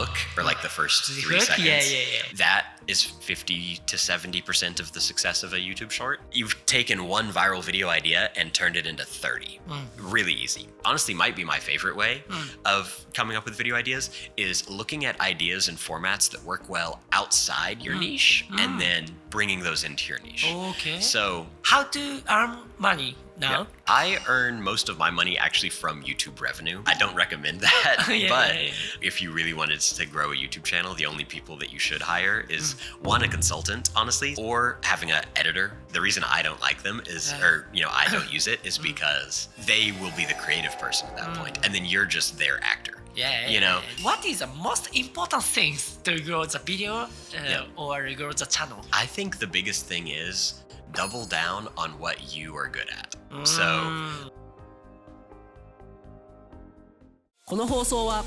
hook or like the first 3 seconds, that is 50 to 70% of the success of a YouTube short. You've taken one viral video idea and turned it into 30. Really easy. Honestly, might be my favorite way of coming up with video ideas is looking at ideas and formats that work well outside your niche and then bringing those into your niche. Okay. So how to earn money now? Yeah, I earn most of my money actually from YouTube revenue. I don't recommend that, but if you really wanted to grow a YouTube channel, the only people that you should hire is one, a consultant, honestly, or having an editor. The reason I don't like them is, or I don't use it is because they will be the creative person at that point, and then you're just their actor. What is the most important things to grow the video or grow the channel? I think the biggest thing is double down on what you are good at. So この放送は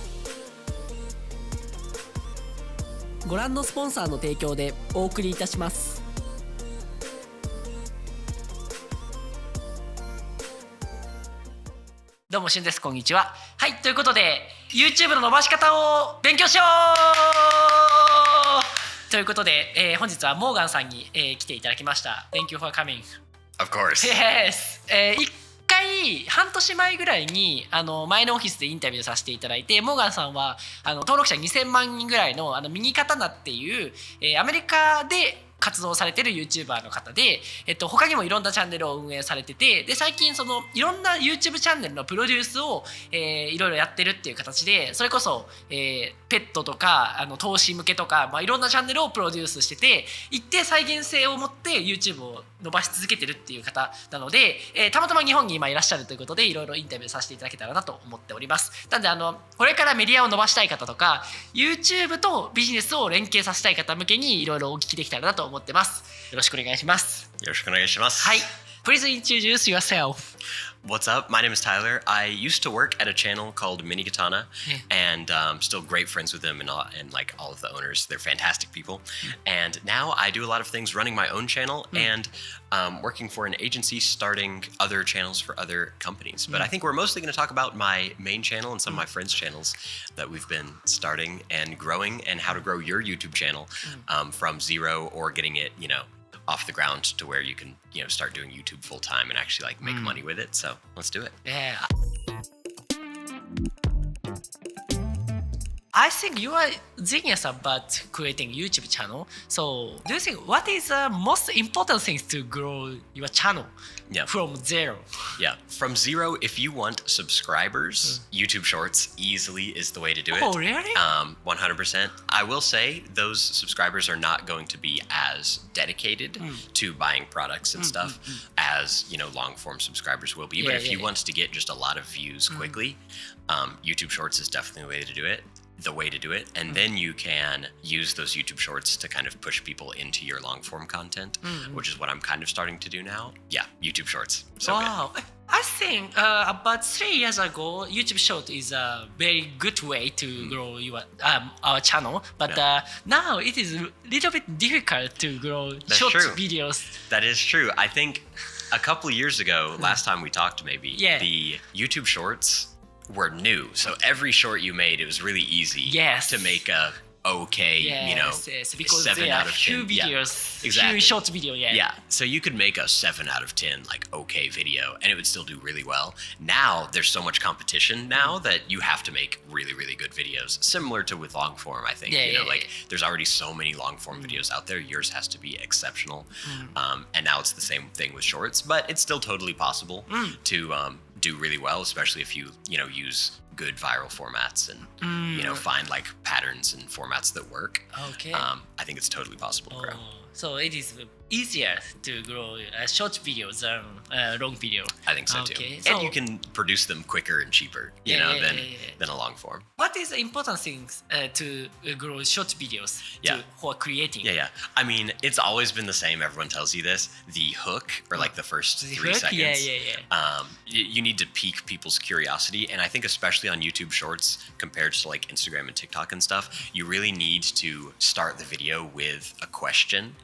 ご覧のスポンサーの提供でお送りいたします。どうもしゅんです。こんにちは。はい、ということで YouTube の伸ばし方を勉強しようということで、本日はモーガンさんに、来ていただきました。Thank you for coming. Of course. Yes. 一回半年前ぐらいに前のオフィスでインタビューさせていただいて、モーガンさんは登録者2000万人ぐらいの右刀っていう、アメリカで活動されてる YouTuber の方で、他にもいろんなチャンネルを運営されてて、で最近そのいろんな YouTube チャンネルのプロデュースを、いろいろやってるっていう形で、それこそ、ペットとか投資向けとか、いろんなチャンネルをプロデュースしてて、一定再現性を持って YouTube を伸ばし続けてるっていう方なので、たまたま日本に今いらっしゃるということで、いろいろインタビューさせていただけたらなと思っております。なんでこれからメディアを伸ばしたい方とか YouTube とビジネスを連携させたい方向けにいろいろお聞きできたらなと思ってます。よろしくお願いします。よろしくお願いします。はい。Please introduce yourself. What's up? My name is Tyler. I used to work at a channel called Mini Katana, and still great friends with them and like all of the owners. They're fantastic people. And now I do a lot of things running my own channel and working for an agency starting other channels for other companies. But I think we're mostly going to talk about my main channel and some of my friends' channels that we've been starting and growing, and how to grow your YouTube channel from zero or getting it, off the ground to where you can, start doing YouTube full time and actually like make money with it. So let's do it. Yeah. I think you are genius about creating YouTube channel. So do you think what is the most important things to grow your channel from zero? Yeah, from zero, if you want subscribers, YouTube Shorts easily is the way to do it. Oh, really? 100%. I will say those subscribers are not going to be as dedicated to buying products and stuff as, long form subscribers will be. But if you want to get just a lot of views quickly, YouTube Shorts is definitely the way to do it, and then you can use those YouTube Shorts to kind of push people into your long form content, which is what I'm kind of starting to do now. Yeah, YouTube Shorts. So wow. Good. I think about 3 years ago, YouTube Short is a very good way to grow our channel, but now it is a little bit difficult to grow short videos. That is true. I think a couple of years ago, last time we talked maybe, the YouTube Shorts were new, so every short you made, it was really easy to make a because 7 out of 10 few videos, exactly. few short video, so you could make a 7 out of 10 like okay video and it would still do really well. Now there's so much competition now that you have to make really, really good videos, similar to with long form. I think there's already so many long form videos out there. Yours has to be exceptional, and now it's the same thing with shorts, but it's still totally possible to do really well, especially if you use good viral formats and find like patterns and formats that work. I think it's totally possible to grow. So it is easier to grow short videos than long video. I think so too. And you can produce them quicker and cheaper, than a long form. What is the important things to grow short videos for creating? I mean, it's always been the same. Everyone tells you this. The hook, or like the first 3 seconds. You need to pique people's curiosity, and I think especially on YouTube Shorts compared to like Instagram and TikTok and stuff, you really need to start the video with a question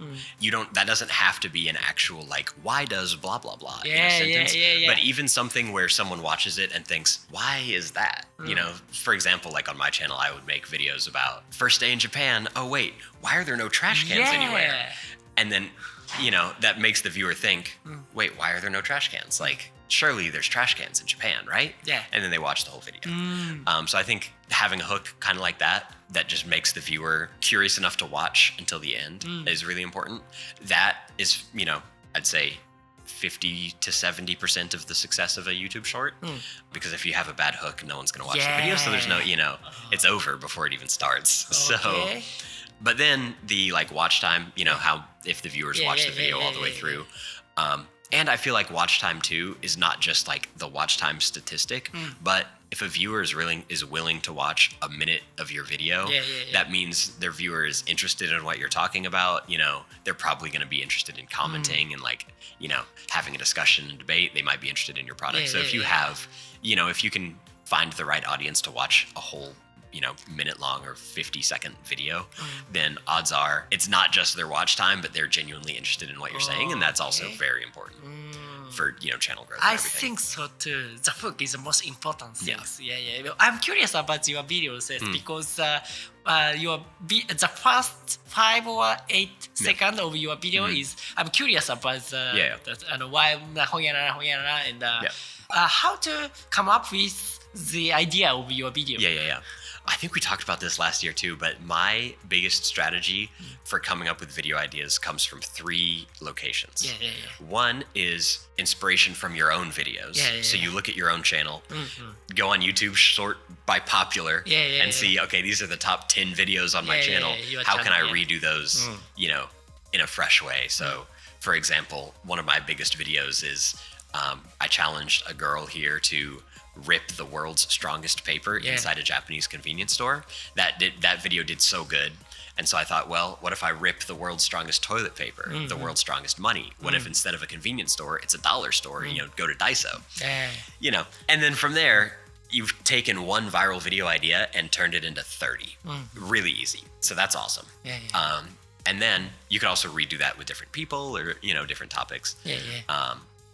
That doesn't have to be an actual like, why does blah blah blah in a Yeah, sentence. yeah. But even something where someone watches it and thinks, why is that? You know, for example, like on my channel, I would make videos about first day in Japan. Oh wait, why are there no trash cans anywhere? And then, you know, that makes the viewer think, wait, why are there no trash cans? Like, surely there's trash cans in Japan, right? Yeah. And then they watch the whole video. So I think having a hook kind of like that just makes the viewer curious enough to watch until the end is really important. That is, you know, I'd say 50 to 70% of the success of a YouTube short. Because if you have a bad hook, no one's going to watch the video. So there's no, you know, it's over before it even starts. Okay. So, but then the like watch time, you know, how if the viewers watch the video all the way through. And I feel like watch time too is not just like the watch time statistic, but if a viewer is willing to watch a minute of your video, that means their viewer is interested in what you're talking about. You know, they're probably going to be interested in commenting and like, you know, having a discussion and debate. They might be interested in your product. So if you have, you know, if you can find the right audience to watch a whole, you know, minute long or 50-second video, then odds are it's not just their watch time, but they're genuinely interested in what you're saying. And that's also very important for, you know, channel growth. I think so too. The hook is the most important thing. Yeah. I'm curious about your videos because the first 5 or 8 seconds of your video is, I'm curious about why and how to come up with the idea of your video. Yeah. I think we talked about this last year too, but my biggest strategy for coming up with video ideas comes from 3 locations. One is inspiration from your own videos. So you look at your own channel, go on YouTube, sort by popular, and see, okay, these are the top 10 videos on my channel. How can I redo those, you know, in a fresh way? So, for example, one of my biggest videos is I challenged a girl here to rip the world's strongest paper inside a Japanese convenience store. That video did so good. And so I thought, well, what if I rip the world's strongest toilet paper, the world's strongest money? What if instead of a convenience store, it's a dollar store, you know, go to Daiso. You know, and then from there, you've taken one viral video idea and turned it into 30. Really easy. So that's awesome. And then you could also redo that with different people or, you know, different topics.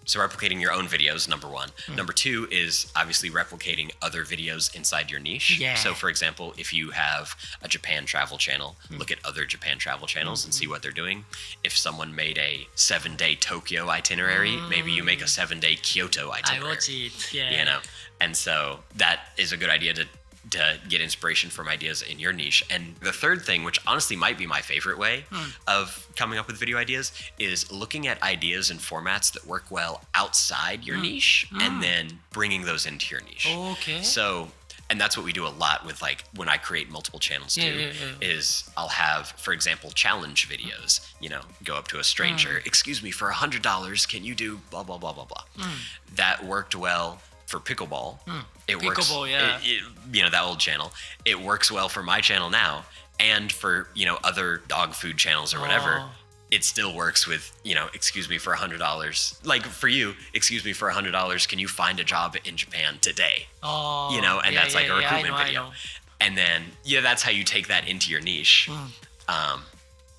So replicating your own videos, number 1. Number 2 is obviously replicating other videos inside your niche. So for example, if you have a Japan travel channel, look at other Japan travel channels and see what they're doing. If someone made a 7-day Tokyo itinerary, maybe you make a 7-day Kyoto itinerary. I watch it. You know, and so that is a good idea to get inspiration from ideas in your niche. And the third thing, which honestly might be my favorite way of coming up with video ideas, is looking at ideas and formats that work well outside your niche and then bringing those into your niche. So, and that's what we do a lot with, like, when I create multiple channels too, is I'll have, for example, challenge videos, you know, go up to a stranger, excuse me, for $100, can you do blah, blah, blah, blah, blah. That worked well for pickleball. It works, you know, that old channel. It works well for my channel now, and for, you know, other dog food channels or whatever. It still works with, you know, excuse me, for $100. Like for you, excuse me, for $100, can you find a job in Japan today? You know, and that's like a recruitment video. And then, that's how you take that into your niche.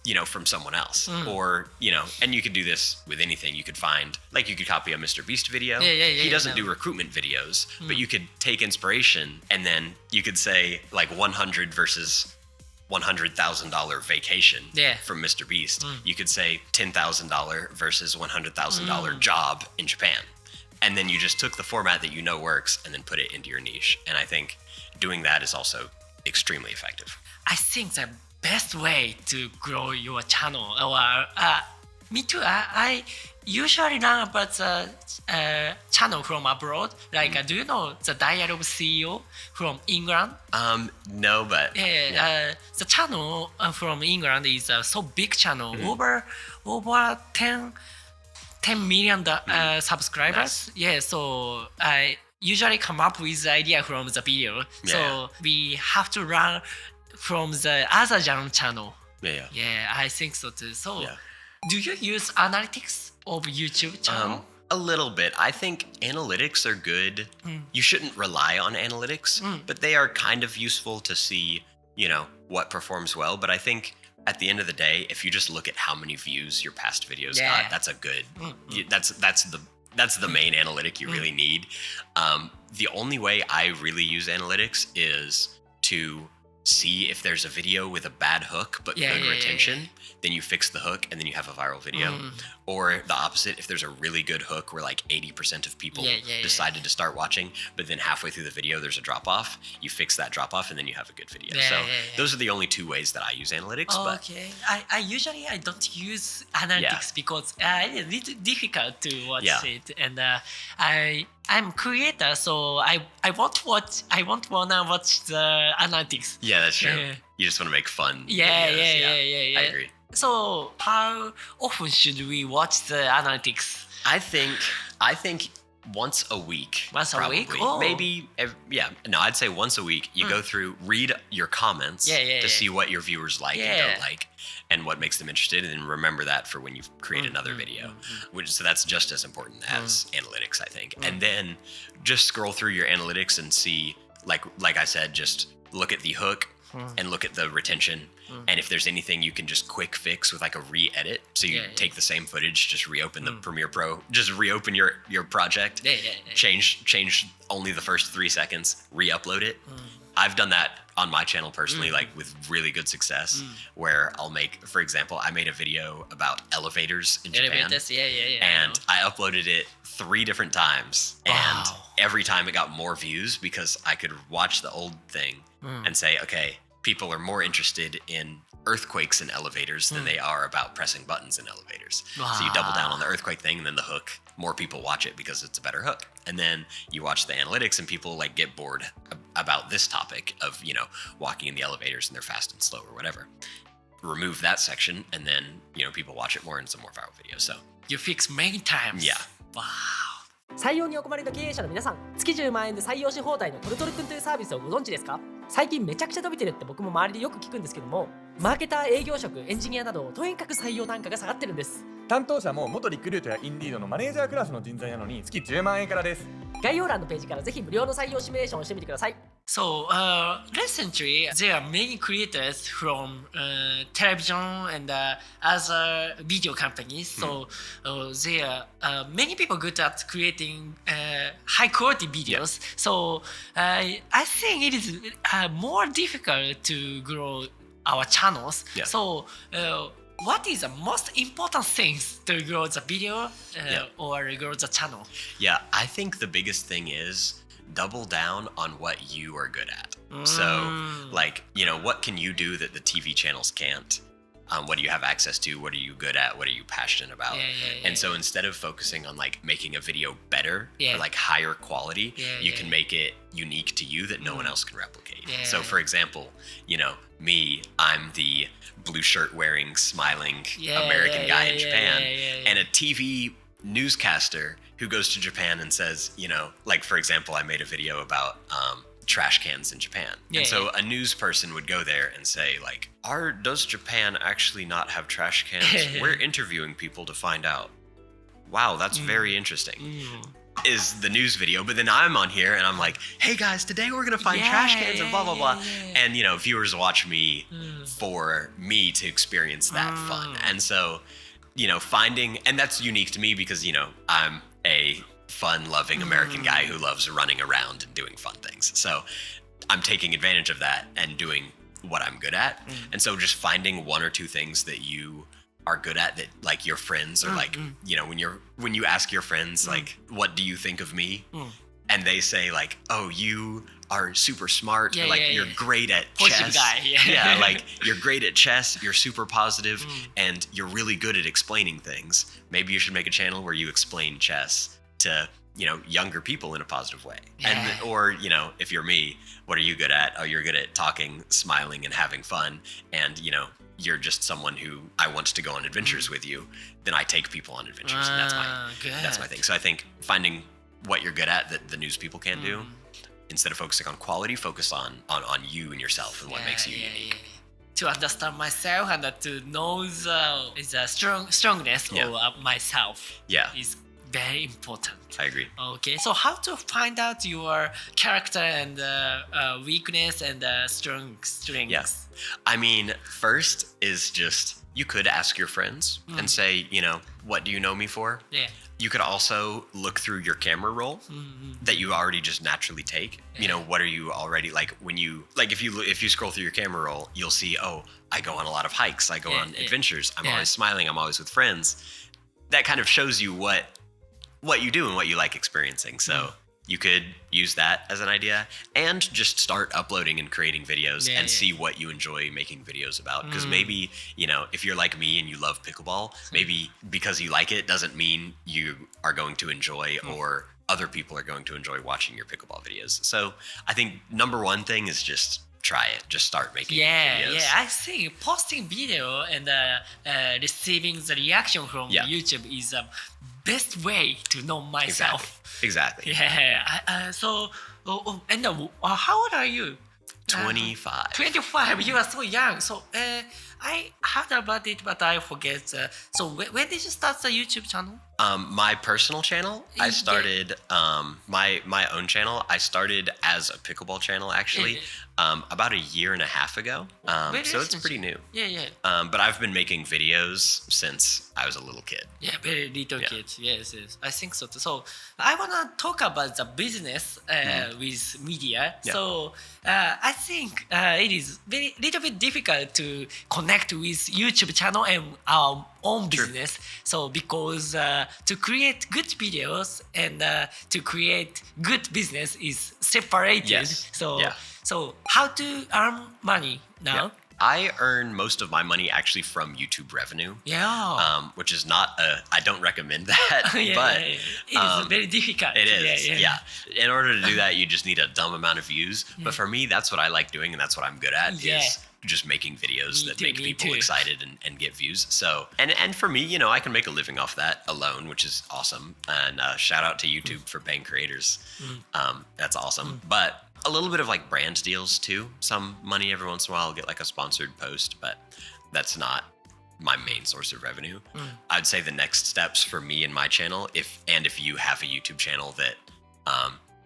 You know, from someone else. Or, you know, and you could do this with anything. You could find, like, you could copy a Mr. Beast video. He doesn't do recruitment videos, but you could take inspiration and then you could say, like, 100 versus $100,000 vacation from Mr. Beast. You could say $10,000 versus $100,000 job in Japan. And then you just took the format that you know works and then put it into your niche. And I think doing that is also extremely effective. I think the best way to grow your channel, or me too, I usually learn about the channel from abroad. Like, do you know the Dialogue CEO from England? No, but the channel from England is a so big channel, over 10 million subscribers. So I usually come up with the idea from the video. So we have to run from the other channel. I think so too. So do you use analytics of YouTube channel? A little bit. I think analytics are good. You shouldn't rely on analytics, but they are kind of useful to see, you know, what performs well. But I think at the end of the day, if you just look at how many views your past videos Yeah. got, that's a good. That's the main analytic you really need. The only way I really use analytics is to see if there's a video with a bad hook but good retention. Then you fix the hook and then you have a viral video. Or the opposite, if there's a really good hook where like 80% of people decided to start watching, but then halfway through the video there's a drop off, you fix that drop off and then you have a good video. Those are the only two ways that I use analytics. Oh, but okay. I usually I don't use analytics because it's a little difficult to watch it, and I'm creator, so I won't wanna watch the analytics. Yeah, that's true. You just want to make fun. Yeah. I agree. So how often should we watch the analytics? I think once a week. Once a probably. week? Oh. Maybe. No, I'd say once a week. You go through, read your comments to see what your viewers like and don't like, and what makes them interested, and then remember that for when you create another video. So that's just as important as analytics, I think. And then just scroll through your analytics and see, like I said, just look at the hook and look at the retention. And if there's anything you can just quick fix with like a re-edit, so you take the same footage, just reopen the Premiere Pro, just reopen your project, change only the first 3 seconds, re-upload it. I've done that on my channel personally, like with really good success, where I'll make, for example, I made a video about elevators in Japan. Elevators, and I uploaded it 3 different times. And every time it got more views because I could watch the old thing and say, okay, people are more interested in earthquakes in elevators than they are about pressing buttons in elevators. So you double down on the earthquake thing, and then the hook, more people watch it because it's a better hook. And then you watch the analytics and people like get bored about this topic of, walking in the elevators and they're fast and slow or whatever. Remove that section and then, people watch it more and it's a more viral video. So you fix many times. Yeah. Wow. 採用にお困りの経営者の皆さん、月10万円で採用し放題のトルトルくんというサービスをご存知ですか？最近めちゃくちゃ伸びてるって僕も周りでよく聞くんですけども、マーケター、営業職、エンジニアなどとにかく採用単価が下がってるんです。担当者も元リクルートやインディードのマネージャークラスの人材なのに月10万円からです。概要欄のページからぜひ無料の採用シミュレーションをしてみてください。So recently there are many creators from television and other video companies. So there are many people good at creating high quality videos. So I think it is more difficult to grow our channels. So what is the most important things to grow the video or grow the channel? Yeah, I think the biggest thing is double down on what you are good at. So, what can you do that the TV channels can't? What do you have access to? What are you good at? What are you passionate about? And so instead of focusing on making a video better or higher quality, you can make it unique to you that no one else can replicate. So for example, me, I'm the blue shirt wearing, smiling American guy in Japan, and a TV newscaster who goes to Japan and says, for example, I made a video about trash cans in Japan. And so a news person would go there and say, does Japan actually not have trash cans? We're interviewing people to find out. Wow, that's very interesting. Is the news video, but then I'm on here and I'm like, hey guys, today we're gonna find trash cans and blah blah blah. And viewers watch me for me to experience that fun. And so, finding, and that's unique to me because I'm a fun-loving American guy who loves running around and doing fun things. So I'm taking advantage of that and doing what I'm good at. And so just finding 1 or 2 things that you are good at that your friends are when you ask your friends what do you think of me, and they say oh, you are super smart, or you're great at chess. You're great at chess, you're super positive, and you're really good at explaining things. Maybe you should make a channel where you explain chess to younger people in a positive way. Or if you're me, what are you good at? Oh, you're good at talking, smiling, and having fun, and you're just someone who I want to go on adventures with you, then I take people on adventures, and that's my thing. So I think finding what you're good at that the news people can't do, instead of focusing on quality, focus on you and yourself and what makes you unique. To understand myself and to know the strongness of myself is very important. I agree. Okay, so how to find out your character and weakness and strengths? Yes. I mean, first is just you could ask your friends and say, what do you know me for? Yeah. You could also look through your camera roll that you already just naturally take. What are you already like when you like if you scroll through your camera roll, you'll see, oh, I go on a lot of hikes, I go on adventures, I'm always smiling, I'm always with friends. That kind of shows you what you do and what you like experiencing. So you could use that as an idea and just start uploading and creating videos and see what you enjoy making videos about. Because maybe, if you're like me and you love pickleball, maybe because you like it doesn't mean you are going to enjoy or other people are going to enjoy watching your pickleball videos. So I think number one thing is just try it. Just start making videos. Yeah. I think posting video and receiving the reaction from YouTube is the best way to know myself. Exactly. Yeah. And how old are you? 25. 25. You are so young. So I heard about it, but I forget. So when did you start the YouTube channel? My personal channel, I started my own channel. I started as a pickleball channel actually about a year and a half ago. So it's pretty new. Yeah. But I've been making videos since I was a little kid. Yeah, very little kids. Yes. I think so too. So I wanna talk about the business with media. Yeah. So I think it is very little bit difficult to connect with YouTube channel and our own business. So because to create good videos and to create good business is separated. Yes. So how to earn money now? Yeah. I earn most of my money actually from YouTube revenue. Yeah. Which is not I don't recommend that, but it is very difficult. It is, yeah. In order to do that, you just need a dumb amount of views. But for me, that's what I like doing, and that's what I'm good at is just making videos that make people excited and get views. So, and for me, I can make a living off that alone, which is awesome. And shout out to YouTube for paying creators. That's awesome. But a little bit of like brand deals too. Some money every once in a while. I'll get like a sponsored post, but that's not my main source of revenue. I'd say the next steps for me and my channel, if you have a YouTube channel that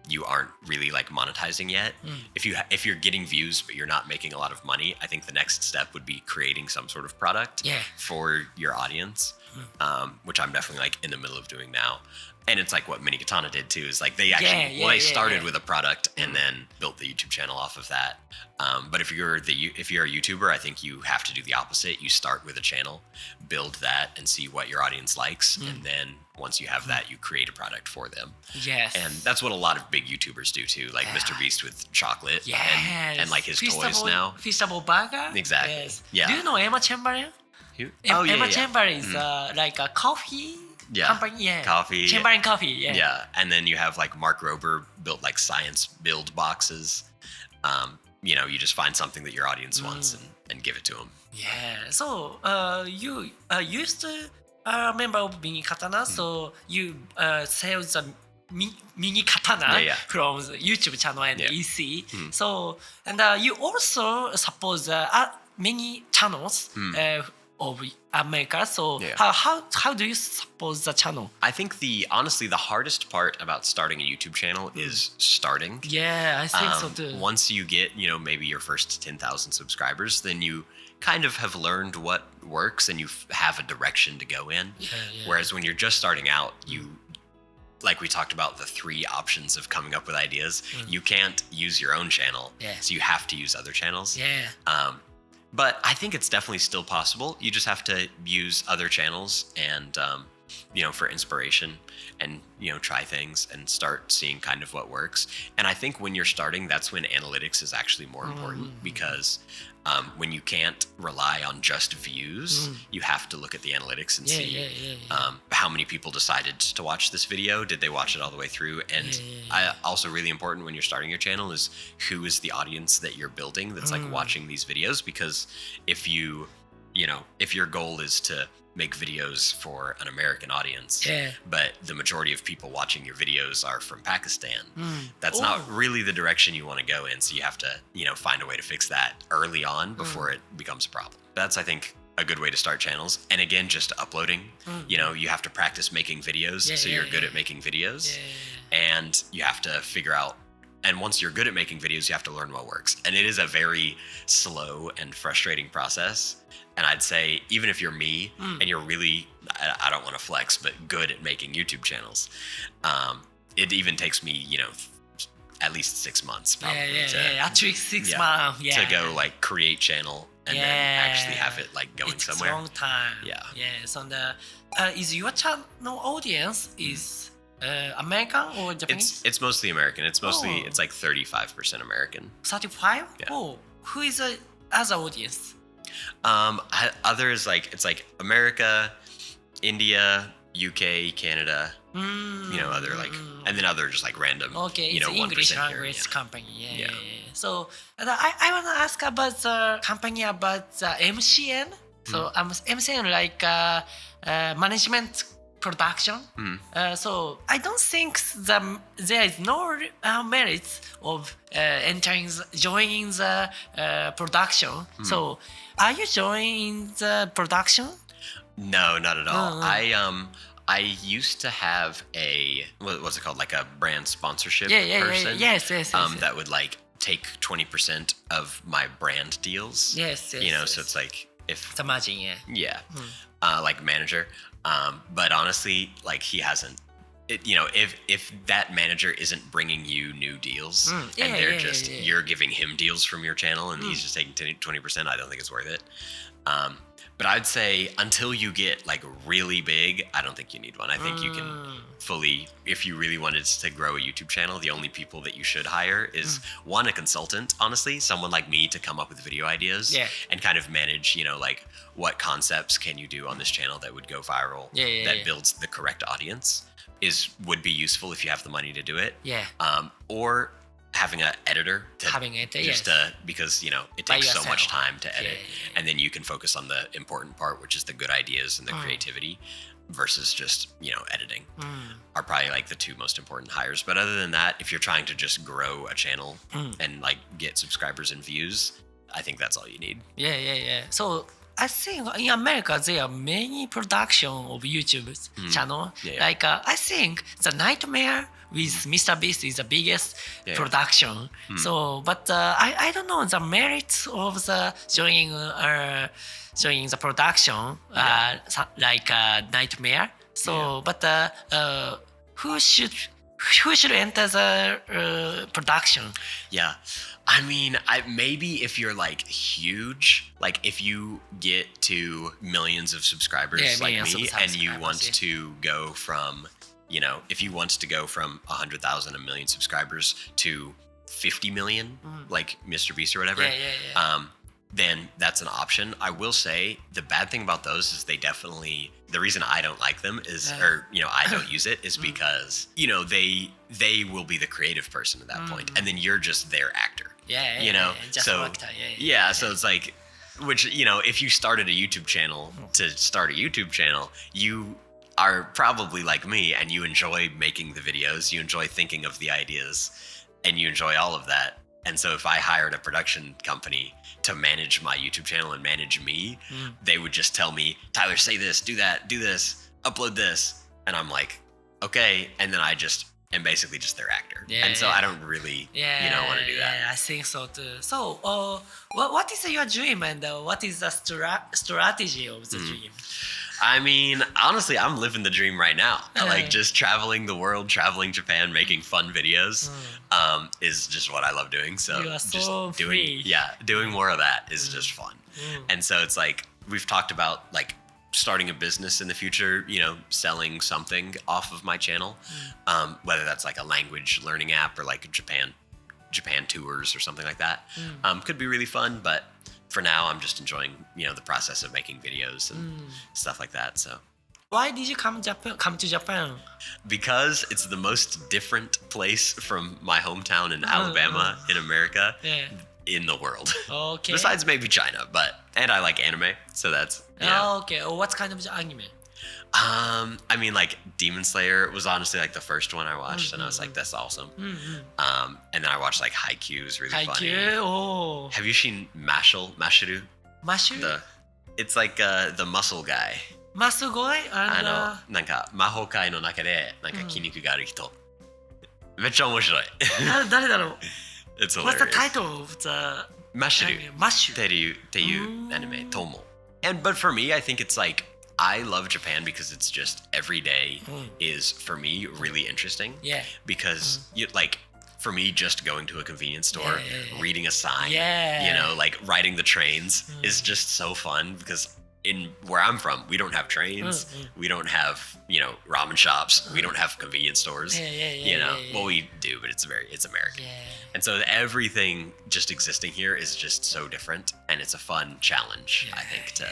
you aren't really like monetizing yet, if you're getting views but you're not making a lot of money, I think the next step would be creating some sort of product for your audience, which I'm definitely like in the middle of doing now. And it's like what Mini Katana did too, is like they actually they started with a product and then built the YouTube channel off of that. But if you're a YouTuber, I think you have to do the opposite. You start with a channel, build that, and see what your audience likes, and then once you have that, you create a product for them. Yes. And that's what a lot of big YouTubers do too, like Mr. Beast with chocolate and like his toys now. Feastable Burger. Exactly. Yes. Yeah. Do you know Emma Chamberlain? Emma Chamberlain is like a coffee company. Coffee. Chamberlain Coffee. Yeah. And then you have like Mark Rober built like science build boxes. You just find something that your audience wants and give it to them. Yeah. So you used to member of Mini Katana, so you sell the Mini Katana from the YouTube channel and EC. So and you also suppose many channels of America. So how do you suppose the channel? I think honestly the hardest part about starting a YouTube channel is starting. Yeah, I think so too. Once you get maybe your first 10,000 subscribers, then you kind of have learned what works and you have a direction to go in. Whereas when you're just starting out, like we talked about the 3 options of coming up with ideas, you can't use your own channel, so you have to use other channels. But I think it's definitely still possible. You just have to use other channels and for inspiration and try things and start seeing kind of what works. And I think when you're starting, that's when analytics is actually more important, because when you can't rely on just views, you have to look at the analytics and see how many people decided to watch this video. Did they watch it all the way through? And also really important when you're starting your channel is who is the audience that you're building that's like watching these videos. Because if if your goal is to make videos for an American audience, but the majority of people watching your videos are from Pakistan, that's not really the direction you want to go in. So you have to, find a way to fix that early on before it becomes a problem. That's, I think, a good way to start channels. And again, just uploading. You know, you have to practice making videos, so you're good at making videos. And you have to figure out, and once you're good at making videos, you have to learn what works. And it is a very slow and frustrating process. And I'd say, even if you're me and you're really, I don't want to flex, but good at making YouTube channels, it even takes me, you know, at least 6 months probably at least 6 months to go like create channel and then actually have it like going somewhere. It's a long time. So is your channel audience is American or Japanese? It's mostly American. It's mostly it's like 35% American. 35? Yeah. Oh, who is the other audience? Others like it's like America, India, UK, Canada, you know, other like, and then other just like random, you know, it's English 1% language here, company. So I want to ask about the company about the MCN. So MCN like management production. So I don't think there is no merit of joining the production. So are you joining the production? No, not at all. I used to have what's it called, like a brand sponsorship person. Yes. That would like take 20% of my brand deals. Yes. You know, so it's like if the margin, like manager. But honestly, like he hasn't. You know, if that manager isn't bringing you new deals and they're you're giving him deals from your channel and he's just taking 20%, I don't think it's worth it. But I'd say until you get like really big, I don't think you need one. I think you can fully, if you really wanted to grow a YouTube channel, the only people that you should hire is one, a consultant, honestly, someone like me to come up with video ideas and kind of manage, you know, like what concepts can you do on this channel that would go viral, that builds the correct audience would be useful if you have the money to do it. Or having an editor because you know it takes so much time to edit and then you can focus on the important part, which is the good ideas and the creativity versus just, you know, editing are probably like the two most important hires. But other than that, if you're trying to just grow a channel and like get subscribers and views, I think that's all you need. So I think in America there are many production of YouTube channel. Like I think the Nightmare with Mr. Beast is the biggest production. So, but I don't know the merits of the joining the production like Nightmare. So, but who should enter the production? I mean, maybe if you're like huge, like if you get to millions of subscribers like me and you want to go from, you know, if you want to go from 100,000, 1 million subscribers to 50 million, like Mr. Beast or whatever, then that's an option. I will say the bad thing about those is the reason I don't like them is, or, you know, I don't use it is because, you know, they will be the creative person at that point, and then you're just their actor. You know? So it's like, which, you know, if you started a YouTube channel to start a YouTube channel, you are probably like me and you enjoy making the videos, you enjoy thinking of the ideas, and you enjoy all of that. And so if I hired a production company to manage my YouTube channel and manage me, they would just tell me, Tyler, say this, do that, do this, upload this. And I'm like, okay. And then I just am basically just their actor. And so I don't really, you know, want to do that. I think so too. So what is your dream and what is the strategy of the dream? I mean, honestly, I'm living the dream right now. Like just traveling the world, traveling Japan, making fun videos is just what I love doing. So you are so just doing more of that is just fun. And so it's like, we've talked about like starting a business in the future, you know, selling something off of my channel, whether that's like a language learning app or like Japan tours or something like that. Could be really fun, but for now, I'm just enjoying, you know, the process of making videos and stuff like that. So, why did you come to Japan? Because it's the most different place from my hometown in Alabama in America in the world. Okay. Besides maybe China, and I like anime, so that's okay. What kind of anime? I mean, like Demon Slayer was honestly like the first one I watched, and I was like, "That's awesome." And then I watched like Haikyuu, is really funny. Oh. Have you seen Mashiru? Mashiru? It's like the muscle guy. まあすごい。なんか魔法界の中でなんか筋肉がある人。めっちゃ面白い。誰だろう It's What's the hilarious. title of the マッシュル マッシュっていうアニメと思う。And but for me, I think it's like I love Japan because it's just every day is for me really interesting. Yeah. Because you like for me just going to a convenience store, reading a sign, Yeah. you know, like riding the trains is just so fun because in where I'm from, we don't have trains, we don't have, you know, ramen shops, we don't have convenience stores. You know, well we do, but it's American. Yeah. And so everything just existing here is just so different and it's a fun challenge, I think, to,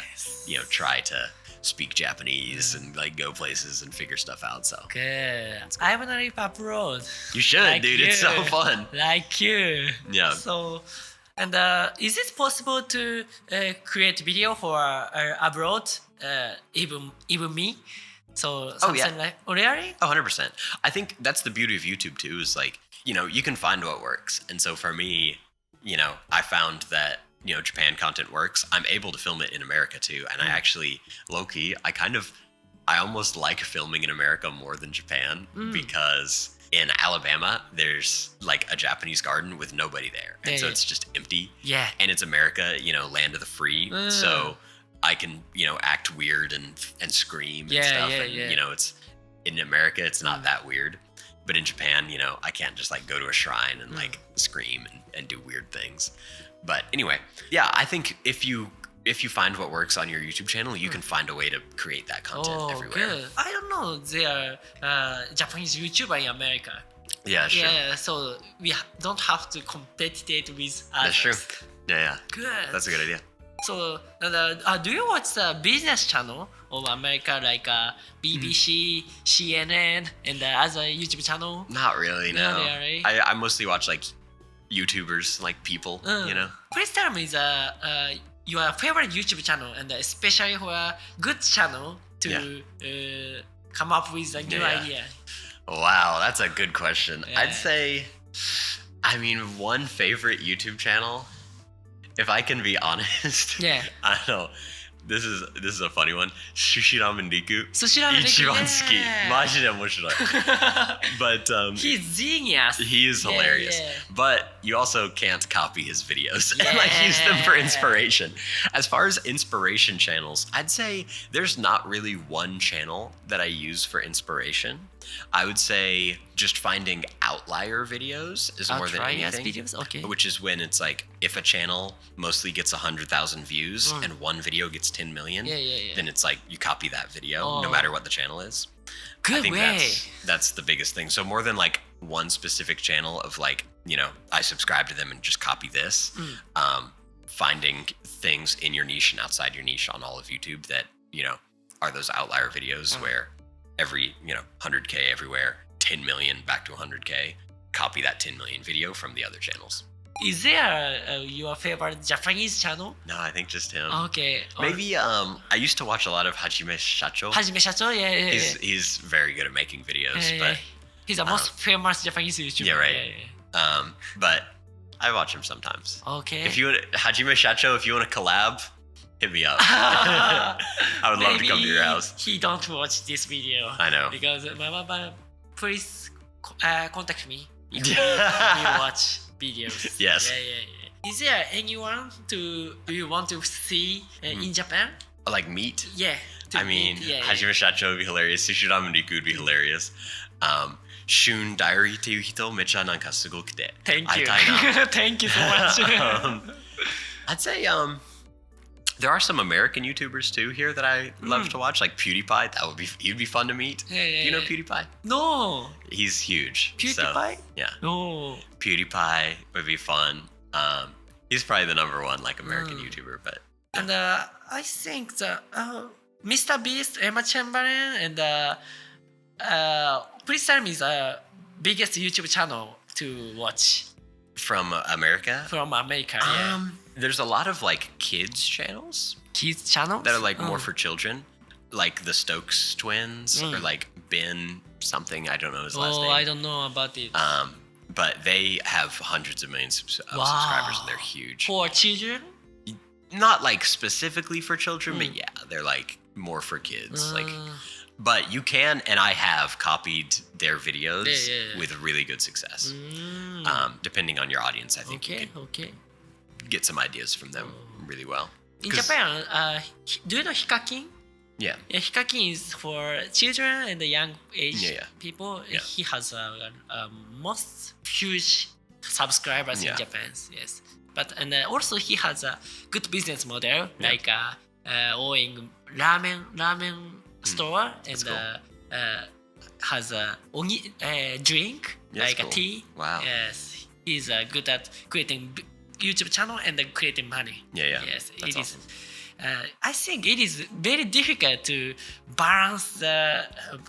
you know, try to speak Japanese and like go places and figure stuff out. So Good. I wanna live abroad. you should, Like dude. It's so you. fun. Like you. Yeah. So, and is it possible to create video for abroad? Even me. So something yeah. like really? 100%. I think that's the beauty of YouTube too. Is like, you know, you can find what works. And so for me, you know, I found that, you know, Japan content works. I'm able to film it in America too. And I actually, low-key, I almost like filming in America more than Japan because in Alabama, there's like a Japanese garden with nobody there. And so it's just empty. Yeah. And it's America, you know, land of the free. So I can, you know, act weird and scream and stuff. You know, it's in America, it's not that weird. But in Japan, you know, I can't just like go to a shrine and like scream and do weird things. But anyway, yeah, I think if you find what works on your YouTube channel, you can find a way to create that content everywhere. Good. I don't know. There are Japanese YouTuber in America. Yeah, sure. Yeah, so we don't have to compete with others. That's true. Yeah. Good. That's a good idea. So, do you watch the business channel of America like BBC, CNN, and the other YouTube channel? Not really, no. Not really. I mostly watch like YouTubers, like people, you know? Please tell me your favorite YouTube channel, and especially for a good channel to come up with a new idea. Wow, that's a good question. Yeah. I'd say, I mean, one favorite YouTube channel, if I can be honest, Yeah. I don't know. This is a funny one. Sushi Ramen Riku. Sushi Ramen Riku, 一番好き。 yeah. マジで面白い。But He's genius. he is hilarious. Yeah. But you also can't copy his videos and like use them for inspiration. As far as inspiration channels, I'd say there's not really one channel that I use for inspiration. I would say just finding outlier videos is more than Outliers anything. videos? Okay. Which is when it's like if a channel mostly gets 100,000 views and one video gets 10 million, then it's like you copy that video no matter what the channel is. I Good think way. that's the biggest thing. So more than like one specific channel of like, you know, I subscribe to them and just copy this. Finding things in your niche and outside your niche on all of YouTube that, you know, are those outlier videos where every, you know, 100K everywhere, 10 million back to 100K, copy that 10 million video from the other channels. Is there your favorite Japanese channel? No, I think just him. Okay. Maybe I used to watch a lot of Hajime Shacho. Hajime Shacho? Yeah. He's very good at making videos, but he's the most famous Japanese YouTuber. yeah, right. But I watch him sometimes. Okay. If you want Hajime Shacho, if you want to collab, hit me up. I would love to come to your house. He don't watch this video. I know. Because please contact me if Yeah. you watch videos. Yes. Yeah. Is there anyone you want to see in Japan? Like meat? Yeah. to I mean, meet, Hajime Shacho would be hilarious. Sushi Ramen Riku would be hilarious. Shun Diary っていう人めっちゃなんかすごくて Thank 会い you. たいな。 Thank you so much. I'd say there are some American YouTubers too here that I love to watch, like PewDiePie. He'd be fun to meet. Yeah. You know PewDiePie? No. He's huge. So, PewDiePie? yeah. No. PewDiePie would be fun. He's probably the number one like American YouTuber, but And I think the Mr. Beast, Emma Chamberlain, and please tell me the biggest YouTube channel to watch from America, from America. Yeah. there's a lot of like kids channels Kids channels that are like more for children, like the Stokes twins or like Ben something. I don't know his last name. I don't know about it. But they have hundreds of millions of subscribers and they're huge. For children? not like specifically for children, but yeah, they're like more for kids. Like, but you can, and I have copied their videos with really good success. Depending on your audience, I think you can get some ideas from them really well. In Japan, do you know Hikakin? Yeah. Hikakin is for children and the young age people. Yeah. He has a most huge subscribers in Japan. Yes, but and also he has a good business model, like owning ramen store and has a drink like a tea. Wow. Yes, he's good at creating YouTube channel and creating money. Yeah. Yes, That's it is. awesome. I think it is very difficult to balance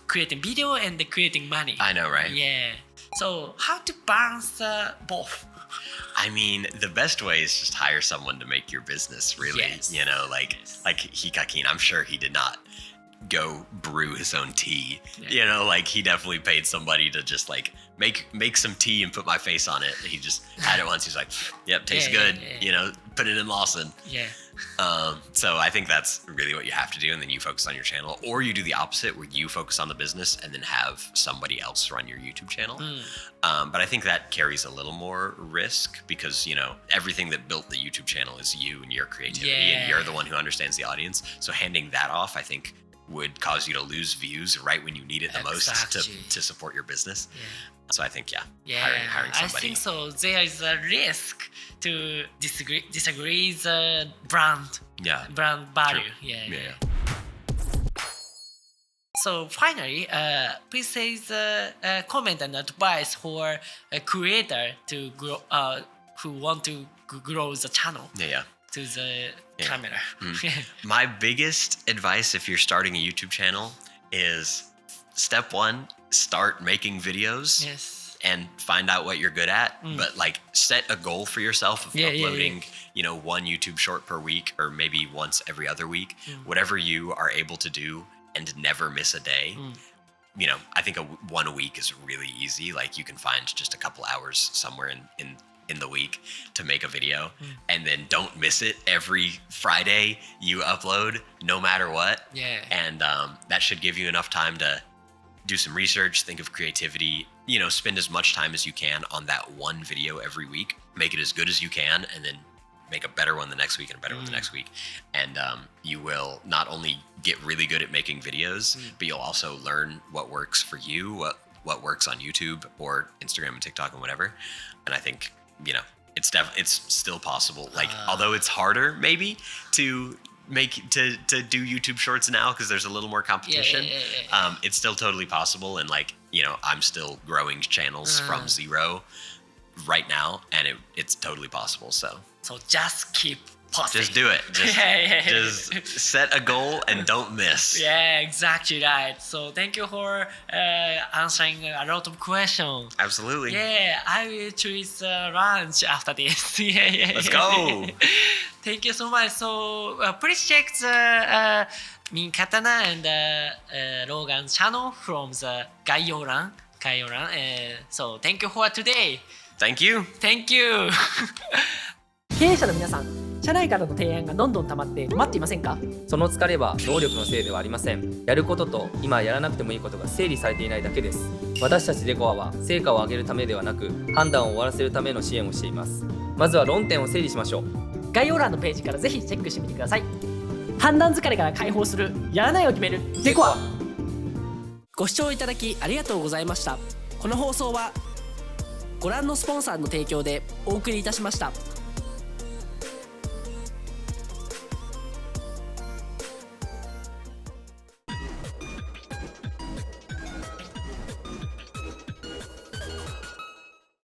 creating video and creating money. I know, right? Yeah. So how to balance both? I mean, the best way is just hire someone to make your business, really. Yes. You know, like Hikakin, I'm sure he did not go brew his own tea. You know, like he definitely paid somebody to just like make some tea and put my face on it. He just had it once. He's like, yep, tastes good. You know, put it in Lawson. Yeah. So I think that's really what you have to do, and then you focus on your channel, or you do the opposite where you focus on the business and then have somebody else run your YouTube channel. But I think that carries a little more risk because, you know, everything that built the YouTube channel is you and your creativity, and you're the one who understands the audience. So handing that off, I think, would cause you to lose views right when you need it the most to support your business. So I think, hiring somebody. I think so. There is a risk to disagree the brand value. Yeah. So finally, please say the comment and advice for a creator to grow, who want to grow the channel to the camera. My biggest advice if you're starting a YouTube channel is step one, start making videos. Yes. And find out what you're good at, but like set a goal for yourself of uploading, you know, one YouTube short per week or maybe once every other week, whatever you are able to do and never miss a day. You know, I think one a week is really easy. Like you can find just a couple hours somewhere in the week to make a video, and then don't miss it. Every Friday you upload no matter what. And that should give you enough time to do some research, think of creativity, you know, spend as much time as you can on that one video every week, make it as good as you can, and then make a better one the next week and a better one the next week. And you will not only get really good at making videos, but you'll also learn what works for you, what works on YouTube or Instagram and TikTok and whatever. And I think, you know, it's still possible. Like, although it's harder maybe to do YouTube shorts now because there's a little more competition, it's still totally possible. And like, you know, I'm still growing channels from zero right now, and it's totally possible. So just keep posting. Just do it. Just set a goal and don't miss. Yeah, exactly right. So thank you for answering a lot of questions. Absolutely. Yeah, I will choose lunch after this. Let's go. Thank you so much. So please check the me Katana and Logan channel from the 概要欄. So thank you for today. Thank you. Thank you. 経営者の皆さん、社内からの提案がどんどん溜まって困っていませんか？その疲れは能力のせいではありません。やることと今やらなくてもいいことが整理されていないだけです。私たちデコアは成果を上げるためではなく判断を終わらせるための支援をしています。まずは論点を整理しましょう。概要欄のページからぜひチェックしてみてください。判断疲れから解放する、やらないを決めるデコア。ご視聴いただきありがとうございました。この放送はご覧のスポンサーの提供でお送りいたしました。